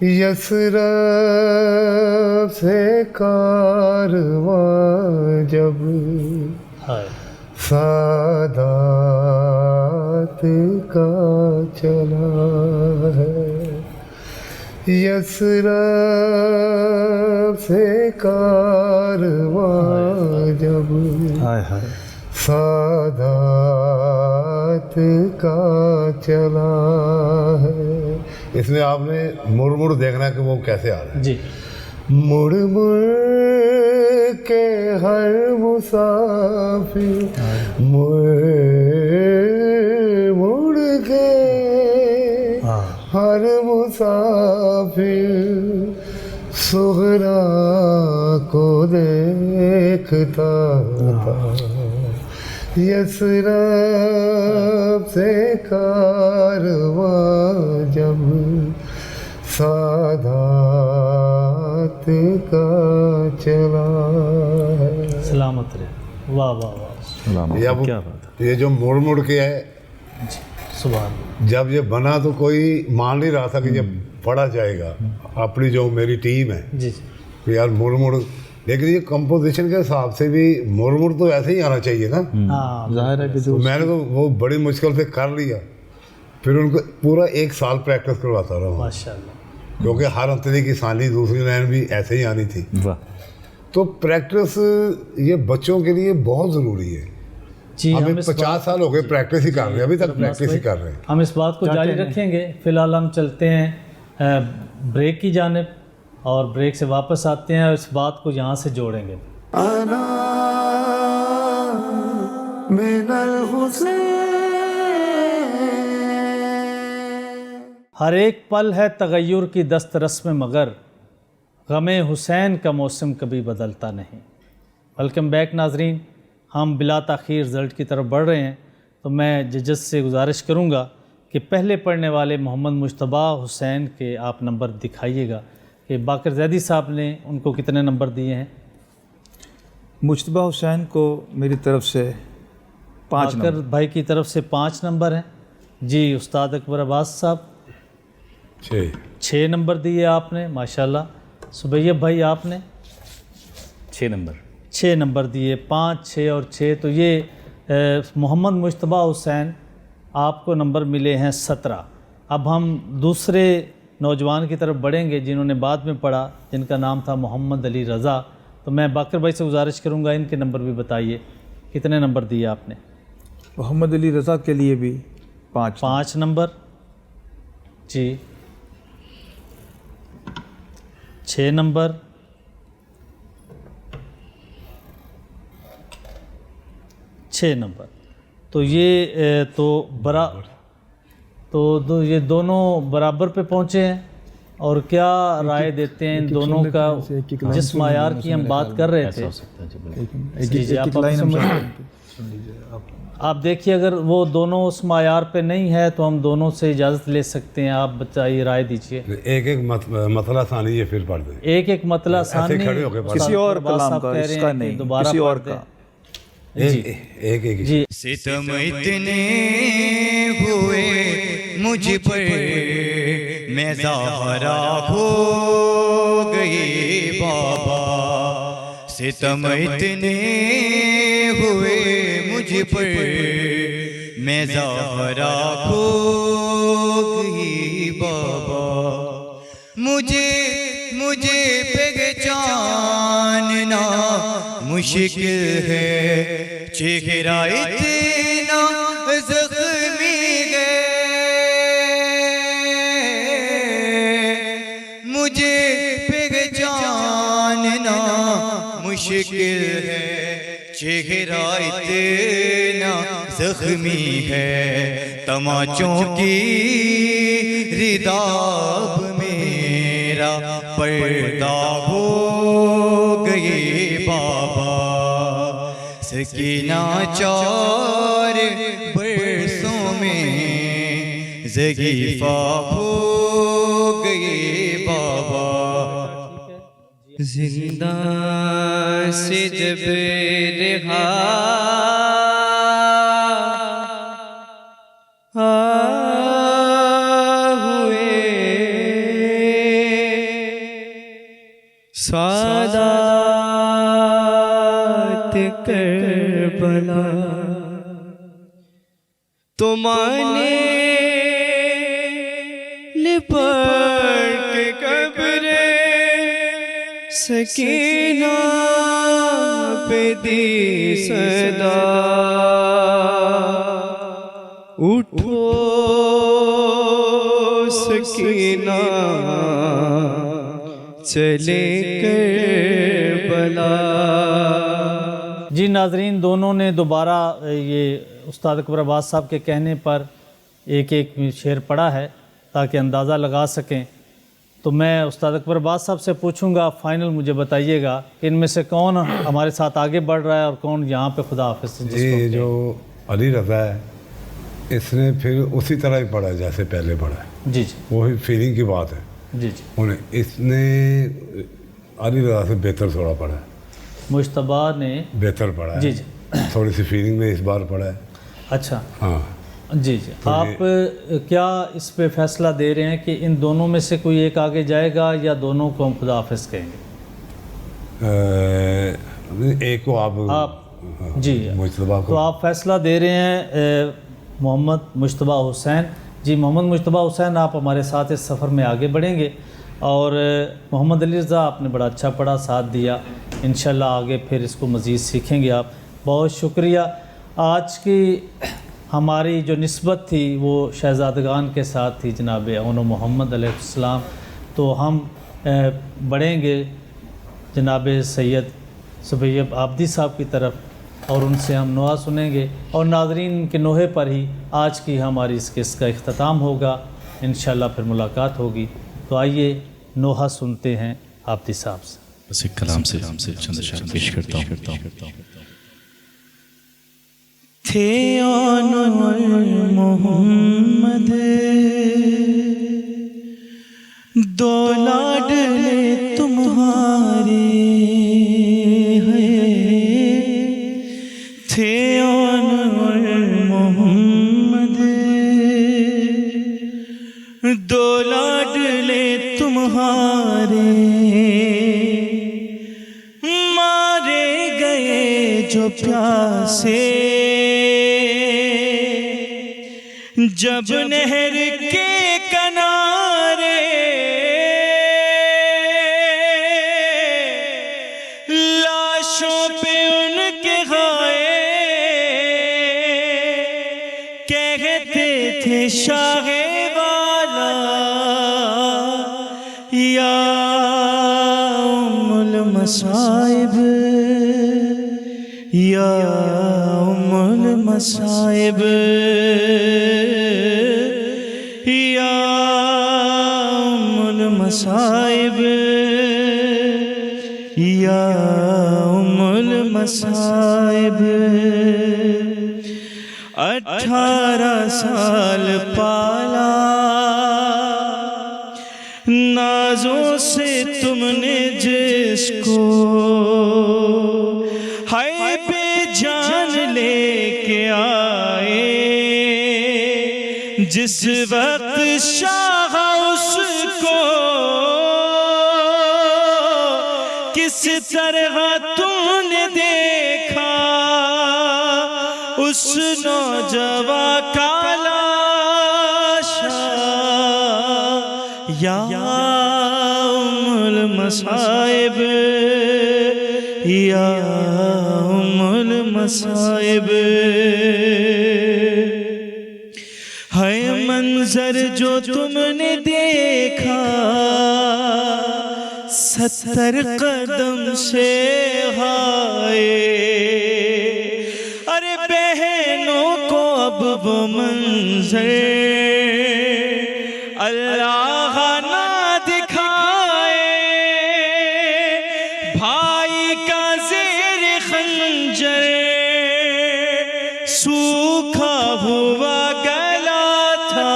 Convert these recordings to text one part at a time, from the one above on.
Yathrib से कारवां जब सादात का चला है, यसरब से कारवां जब सादात का चला है। इसमें आपने मुड़ मुड़ देखना है कि वो कैसे आ रहा है जी। मुड़ मुड़ के हर मुसाफिर मुड़ मुड़ के हर मुसाफिर सुगरा को देखता था, यसरब से कारवां जब सादात का चला है। सलामत रहे। वाह वाह वाह, क्या बात है। ये जो मुड़ मुड़ के है, सुभान, जब ये बना तो कोई मान नहीं रहा था कि ये पढ़ा जाएगा। अपनी जो मेरी टीम है जी तो यार मुड़ मुड़, लेकिन ये कंपोजिशन के हिसाब से भी मुड़ मुड़ तो ऐसे ही आना चाहिए ना। जाहिर है कि जो मैंने तो वो बड़ी मुश्किल से कर लिया, फिर उनको पूरा 1 साल प्रैक्टिस करवाता रहा माशाल्लाह, क्योंकि हर अंतरी की सानी दूसरी लाइन भी ऐसे ही आनी थी। वाह। तो प्रैक्टिस ये बच्चों के लिए बहुत ज़रूरी है जी। हमें 50 साल हो गए प्रैक्टिस ही कर रहे हैं, अभी तक प्रैक्टिस ही कर रहे हैं। हम इस बात को जारी रखेंगे। फिलहाल हम चलते हैं ब्रेक की जानिब, और ब्रेक से वापस आते हैं और इस बात को यहाँ से जोड़ेंगे। हर एक पल है तगय्युर की दस्तरस में, मगर गमे हुसैन का मौसम कभी बदलता नहीं। वेलकम बैक नाजरीन, हम बिला ताख़ीर रिज़ल्ट की तरफ बढ़ रहे हैं। तो मैं जजेस से गुजारिश करूँगा कि पहले पढ़ने वाले मोहम्मद मुश्तबा हुसैन के आप नंबर दिखाइएगा कि बाकर ज़ैदी साहब ने उनको कितने नंबर दिए हैं। मुश्तबा हुसैन को मेरी तरफ से 5 बाकर भाई की तरफ से 5 नंबर हैं जी। उस्ताद अकबर अब्बास साहब 6 नंबर दिए आपने, माशाल्लाह। सुबैयब भाई आपने 6 नंबर दिए, 5, 6 और 6। तो ये मोहम्मद मुश्तबा हुसैन आपको नंबर मिले हैं 17। अब हम दूसरे नौजवान की तरफ बढ़ेंगे जिन्होंने बाद में पढ़ा, जिनका नाम था मोहम्मद अली रज़ा। तो मैं बाकर भाई से गुजारिश करूंगा इनके नंबर भी बताइए, कितने नंबर दिए आपने। मोहम्मद अली रज़ा के लिए भी 5 नंबर जी। 6 नंबर, 6 नंबर। तो ये ये दोनों बराबर पे पहुँचे हैं। और क्या राय देते हैं इन दोनों का, जिस मायार की हम बात कर रहे थे। आप देखिए, अगर वो दोनों उस मायार पे नहीं है तो हम दोनों से इजाज़त ले सकते हैं। आप बताइए, राय दीजिए। एक मतला सानी ये फिर पढ़ दें, एक मतला सानी किसी और कलाम का, इसका नहीं, किसी और का। एक जी। सितम इतने हुए मुझ पर, मैं ज़ाहरा हो गई बाबा। सितम इतने हुए मुझ पर, मैं ज़ाहरा हो गई बाबा। मुझे पहचानना मुश्किल है, चेहरा इतना ज़ख्मी है। मुझे पहचानना मुश्किल है, चेहरा इतना ज़ख्मी है। तमाचों की रिदाब मेरा पर्दा हो गए बाबा। सकीना 4 बरसों में ज़गीफ़ा हो गए बाबा। जिंदा से जब रहा हुए सादात करबला तो माने लिपट के कब्रे सकीना पे दी सदा उठो सकीना चले करबला। जी नाजरीन, दोनों ने दोबारा ये उस्ताद अकबर अब्बास साहब के कहने पर एक एक शेर पढ़ा है ताकि अंदाज़ा लगा सकें। तो मैं उस्ताद अकबर अब्बास साहब से पूछूंगा, फाइनल मुझे बताइएगा कि इनमें से कौन हमारे साथ आगे बढ़ रहा है और कौन यहाँ पे खुदा हाफिज़। ये जो अली रज़ा है इसने फिर उसी तरह ही पढ़ा जैसे पहले पढ़ा है। जी जी वही फीलिंग की बात है। जी जी उन्हें इसने अली रज़ा से बेहतर थोड़ा पढ़ा है, मुश्तबा ने बेहतर पढ़ा है। जी जी थोड़ी सी फीलिंग में इस बार पढ़ा है। अच्छा हाँ जी जी। आप क्या इस पे फैसला दे रहे हैं कि इन दोनों में से कोई एक आगे जाएगा या दोनों को हम खुदा हाफिज़ कहेंगे? एक को आप जी मुश्तबा तो को आप फैसला दे रहे हैं मोहम्मद मुश्तबा हुसैन। जी मोहम्मद मुश्तबा हुसैन, आप हमारे साथ इस सफ़र में आगे बढ़ेंगे और मोहम्मद अली रज़ा आपने बड़ा अच्छा पढ़ा, साथ दिया। इंशाल्लाह आगे फिर इसको मज़ीद सीखेंगे आप। बहुत शुक्रिया। आज की हमारी जो निस्बत थी वो शहज़ादगान के साथ थी, जनाब औन मोहम्मद अलैहिस्सलाम। तो हम बढ़ेंगे जनाब सैयद सुबैब आबदी साहब की तरफ और उनसे हम नोहा सुनेंगे और नाज़रीन के नोहे पर ही आज की हमारी इस किस्त का इख्तिताम होगा। इंशाल्लाह फिर मुलाकात होगी। तो आइए नोहा सुनते हैं आबदी साहब से। बस एक कलाम से चंद अशआर पेश करता हूँ। थे अनवर मोहम्मद दो लाडले तुम्हारे थे अनवर मोहम्मद दो लाडले तुम्हारे मारे गए जो प्यासे जब नहर के किनारे लाशों पे उनके गाए कहते थे शाहे वाला या उम्मुल मसाइब या उम्मुल मसाइब या उम्मुल मसाइब या उम्मुल मसाइब। 18 साल पाला नाजों से तुमने जिसको हाय बेजान लेके आए जिस वक्त शाह उसको किस तरह तूने देखा उस नौजवा का लाशा या उम्मुल मसाइब या उम्मुल मसाइब। है मंजर जो तुमने देखा 70 कदम से हाय अरे बहनों को अब वो मंजर अल्लाह ना दिखाए भाई का ज़ेर खंजर सूखा हुआ गला था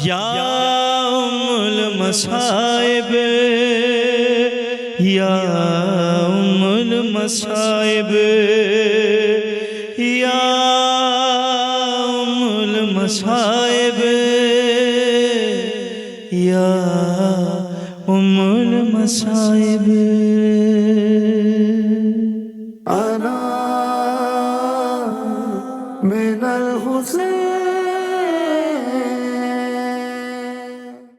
या उम्मुल मसाइब या उम्मुल मसाइब या उम्मुल मसाइब या उम्मुल मसाइब अना मिनल हुसैन